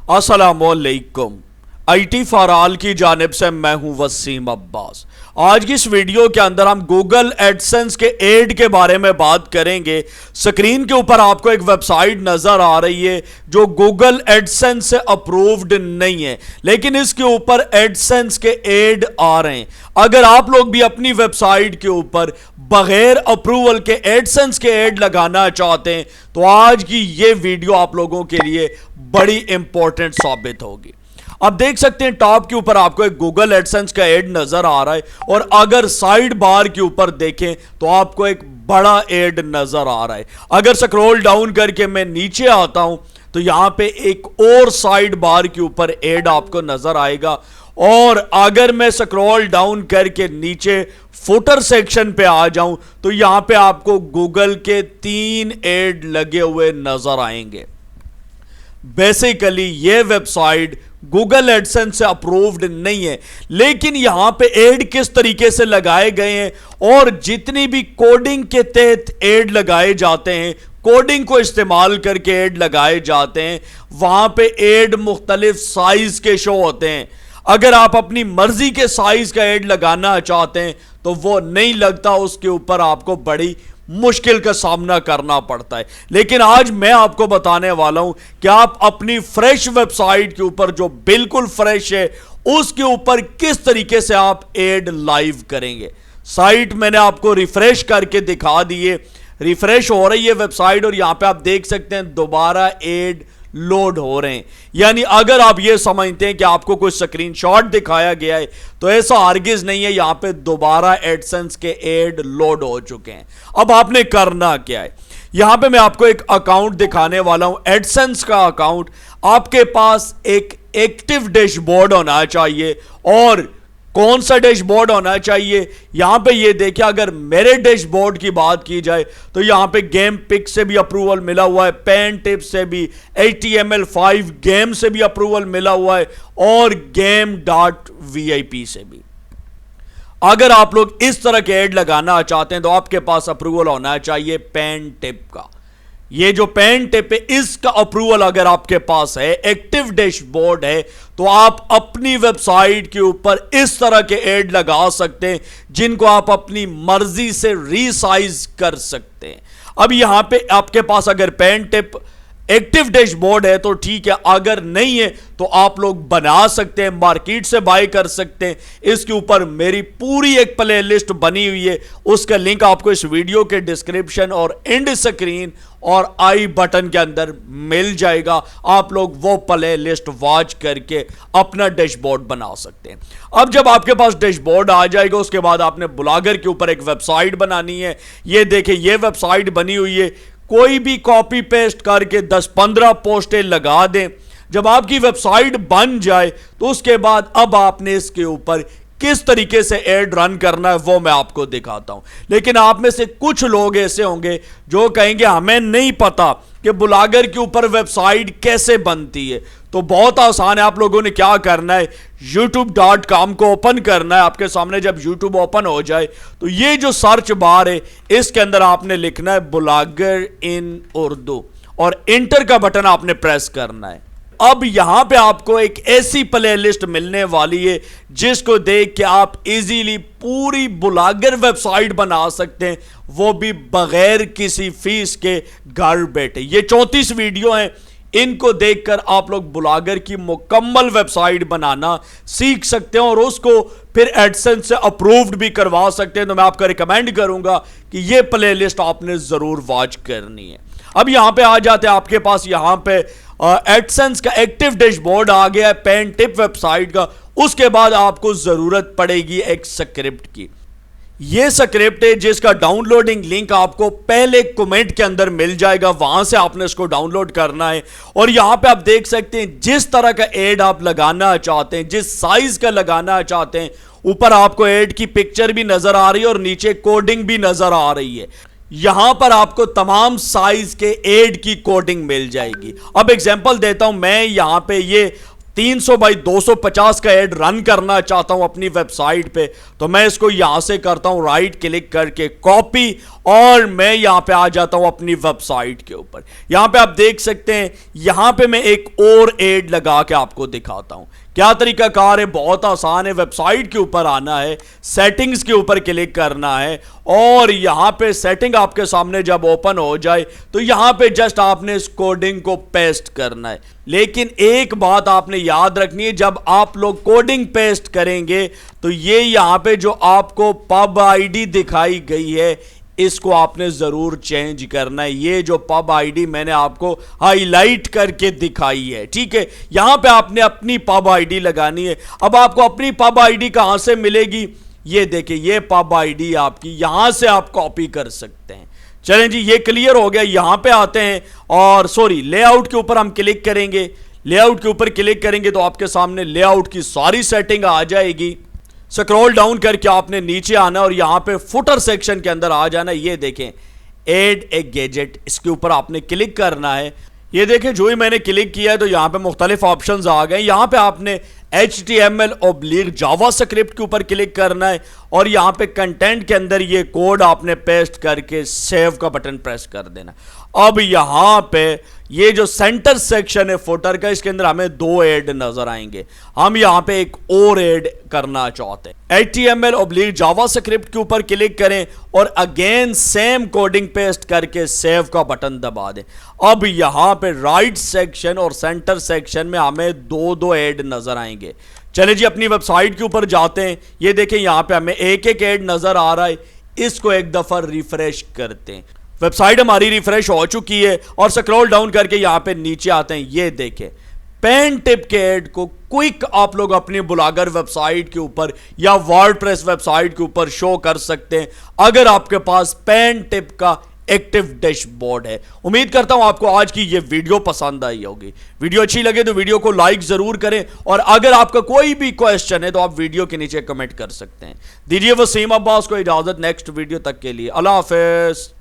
अस्सलामुअलैकुम। IT for all की जानिब से मैं हूं वसीम अब्बास। आज की इस वीडियो के अंदर हम गूगल एडसेंस के एड के बारे में बात करेंगे। स्क्रीन के ऊपर आपको एक वेबसाइट नजर आ रही है जो गूगल एडसेंस से अप्रूव्ड नहीं है, लेकिन इसके ऊपर एडसेंस के एड आ रहे हैं। अगर आप लोग भी अपनी वेबसाइट के ऊपर बगैर अप्रूवल के एडसेंस के एड लगाना चाहते हैं तो आज की ये वीडियो आप लोगों के लिए बड़ी इंपॉर्टेंट साबित होगी। अब देख सकते हैं टॉप के ऊपर आपको एक गूगल एडसेंस का एड नजर आ रहा है और अगर साइड बार के ऊपर देखें तो आपको एक बड़ा एड नजर आ रहा है। अगर स्क्रॉल डाउन करके मैं नीचे आता हूं तो यहां पे एक और साइड बार के ऊपर एड आपको नजर आएगा और अगर मैं स्क्रॉल डाउन करके नीचे फुटर सेक्शन पे आ जाऊं तो यहां पे आपको गूगल के 3 एड लगे हुए नजर आएंगे। बेसिकली ये वेबसाइट गूगल एडसेंस से अप्रूव्ड नहीं है, लेकिन यहां पे एड किस तरीके से लगाए गए हैं और जितनी भी कोडिंग के तहत एड लगाए जाते हैं, कोडिंग को इस्तेमाल करके एड लगाए जाते हैं, वहां पे एड मुख्तलिफ साइज के शो होते हैं। अगर आप अपनी मर्जी के साइज का एड लगाना चाहते हैं तो वो नहीं लगता, उसके ऊपर आपको बड़ी मुश्किल का सामना करना पड़ता है। लेकिन आज मैं आपको बताने वाला हूं कि आप अपनी फ्रेश वेबसाइट के ऊपर जो बिल्कुल फ्रेश है उसके ऊपर किस तरीके से आप एड लाइव करेंगे। साइट मैंने आपको रिफ्रेश करके दिखा दी है, रिफ्रेश हो रही है वेबसाइट और यहां पे आप देख सकते हैं दोबारा एड लोड हो रहे हैं। यानी अगर आप ये समझते हैं कि आपको कोई स्क्रीनशॉट दिखाया गया है तो ऐसा हरगिज नहीं है, यहां पे दोबारा एडसेंस के एड लोड हो चुके हैं। अब आपने करना क्या है, यहां पे मैं आपको एक अकाउंट दिखाने वाला हूं, एडसेंस का अकाउंट। आपके पास एक एक्टिव डैशबोर्ड होना चाहिए और कौन सा डैशबोर्ड होना चाहिए, यहां पे ये देखिए। अगर मेरे डैशबोर्ड की बात की जाए तो यहां पे गेम पिक से भी अप्रूवल मिला हुआ है, पेन टिप से भी, HTML5 गेम से भी अप्रूवल मिला हुआ है और game.vip से भी। अगर आप लोग इस तरह के ऐड लगाना चाहते हैं तो आपके पास अप्रूवल होना चाहिए पेन टिप का। ये जो पेन टिप है इसका अप्रूवल अगर आपके पास है, एक्टिव डैशबोर्ड है, तो आप अपनी वेबसाइट के ऊपर इस तरह के ऐड लगा सकते हैं जिनको आप अपनी मर्जी से रीसाइज कर सकते हैं। अब यहां पे आपके पास अगर पेन टिप एक्टिव डैशबोर्ड है तो ठीक है, अगर नहीं है तो आप लोग बना सकते हैं, मार्केट से बाय कर सकते हैं। इसके ऊपर मेरी पूरी एक प्ले लिस्ट बनी हुई है, उसका लिंक आपको इस वीडियो के डिस्क्रिप्शन और एंड स्क्रीन और आई बटन के अंदर मिल जाएगा। आप लोग वो प्ले लिस्ट वॉच करके अपना डैशबोर्ड बना सकते हैं। अब जब आपके पास डैशबोर्ड आ जाएगा उसके बाद आपने ब्लॉगर के ऊपर एक वेबसाइट बनानी है। ये देखें, ये वेबसाइट बनी हुई है, कोई भी कॉपी पेस्ट करके 10-15 पोस्टें लगा दें। जब आपकी वेबसाइट बन जाए तो उसके बाद अब आपने इसके ऊपर किस तरीके से एड रन करना है वो मैं आपको दिखाता हूं। लेकिन आप में से कुछ लोग ऐसे होंगे जो कहेंगे हमें नहीं पता कि ब्लॉगर के ऊपर वेबसाइट कैसे बनती है। तो बहुत आसान है, आप लोगों ने क्या करना है, youtube.com को ओपन करना है। आपके सामने जब YouTube ओपन हो जाए तो ये जो सर्च बार है इसके अंदर आपने लिखना है ब्लॉगर इन उर्दू और इंटर का बटन आपने प्रेस करना है। अब यहां पे आपको एक ऐसी प्लेलिस्ट मिलने वाली है जिसको देख के आप इजीली पूरी ब्लॉगर वेबसाइट बना सकते हैं, वो भी बगैर किसी फीस के घर बैठे। ये 34 वीडियो हैं, इनको देखकर आप लोग ब्लॉगर की मुकम्मल वेबसाइट बनाना सीख सकते हैं और उसको फिर एडसेंस से अप्रूव्ड भी करवा सकते हैं। तो मैं आपको रिकमेंड करूंगा कि ये प्लेलिस्ट आपने जरूर वॉच करनी है। अब यहां पे आ जाते हैं, आपके पास यहां पे एडसेंस का एक्टिव डैशबोर्ड आ गया है पेन टिप वेबसाइट का। उसके बाद आपको जरूरत पड़ेगी एक स्क्रिप्ट की। यह स्क्रिप्ट है जिसका डाउनलोडिंग लिंक आपको पहले कमेंट के अंदर मिल जाएगा, वहां से आपने इसको डाउनलोड करना है। और यहां पे आप देख सकते हैं जिस तरह का एड आप लगाना चाहते हैं, जिस साइज का लगाना चाहते हैं, ऊपर आपको एड की पिक्चर भी नजर आ रही है और नीचे कोडिंग भी नजर आ रही है। यहां पर आपको तमाम साइज के एड की कोडिंग मिल जाएगी। अब एग्जांपल देता हूं, मैं यहां पे ये 300 बाई 250 का एड रन करना चाहता हूं अपनी वेबसाइट पे, तो मैं इसको यहां से करता हूं राइट क्लिक करके कॉपी, और मैं यहां पे आ जाता हूं अपनी वेबसाइट के ऊपर। यहां पे आप देख सकते हैं, यहां पे मैं एक और एड लगा के आपको दिखाता हूं। क्या तरीकाकार है, बहुत आसान है। वेबसाइट के ऊपर आना है, सेटिंग्स के ऊपर क्लिक करना है, और यहां पे सेटिंग आपके सामने जब ओपन हो जाए तो यहां पे जस्ट आपने इस कोडिंग को पेस्ट करना है। लेकिन एक बात आपने याद रखनी है, जब आप लोग कोडिंग पेस्ट करेंगे तो ये यहां पे जो आपको पब आईडी दिखाई गई है, इसको आपने जरूर चेंज करना है। ये जो पब आईडी मैंने आपको हाईलाइट करके दिखाई है, ठीक है, यहां पे आपने अपनी पब आईडी लगानी है। अब आपको अपनी पब आईडी कहां से मिलेगी, ये देखिए, ये पब आईडी आपकी यहां से आप कॉपी कर सकते हैं। चलें जी, ये क्लियर हो गया। यहां पे आते हैं और सॉरी, लेआउट के ऊपर हम क्लिक करेंगे। लेआउट के ऊपर क्लिक करेंगे तो आपके सामने लेआउट की सारी सेटिंग आ जाएगी। स्क्रॉल डाउन करके आपने नीचे आना और यहां पे फुटर सेक्शन के अंदर आ जाना। ये देखें, ऐड ए गैजेट, इसके ऊपर आपने क्लिक करना है। ये देखें, जो ही मैंने क्लिक किया है तो यहां पे मुख्तलिफ ऑप्शंस आ गए। यहां पे आपने HTML/JavaScript के ऊपर क्लिक करना है, और यहां पे कंटेंट के अंदर ये कोड आपने पेस्ट करके सेव का बटन प्रेस कर देना। अब यहां पे ये जो सेंटर सेक्शन है फुटर का, इसके अंदर हमें 2 ऐड नजर आएंगे। हम यहां पे एक और ऐड करना चाहते हैं। HTML/JavaScript के ऊपर क्लिक करें और अगेन सेम कोडिंग पेस्ट करके सेव का बटन दबा दें। अब यहां पे राइट सेक्शन और सेंटर सेक्शन में हमें 2 ऐड नजर आएंगे। चले जी, अपनी वेबसाइट के ऊपर जाते हैं। ये देखें, यहां पे हमें एक ऐड नजर आ रहा है। इसको एक दफा रिफ्रेश करते हैं। वेबसाइट हमारी रिफ्रेश हो चुकी है, और स्क्रॉल डाउन करके यहां पे नीचे आते हैं। ये देखें, पेन टिप के ऐड को क्विक आप लोग अपनी ब्लॉगर वेबसाइट के ऊपर या वर्डप्रेस वेबसाइट के ऊपर शो कर सकते हैं, अगर आपके पास पेन टिप का एक्टिव डैशबोर्ड है। उम्मीद करता हूं आपको आज की ये वीडियो पसंद आई होगी। वीडियो अच्छी लगे तो वीडियो को लाइक जरूर करें, और अगर आपका कोई भी क्वेश्चन है तो आप वीडियो के नीचे कमेंट कर सकते हैं। दीजिए वसीम अब्बास को इजाजत, नेक्स्ट वीडियो तक के लिए अल्लाह हाफिज।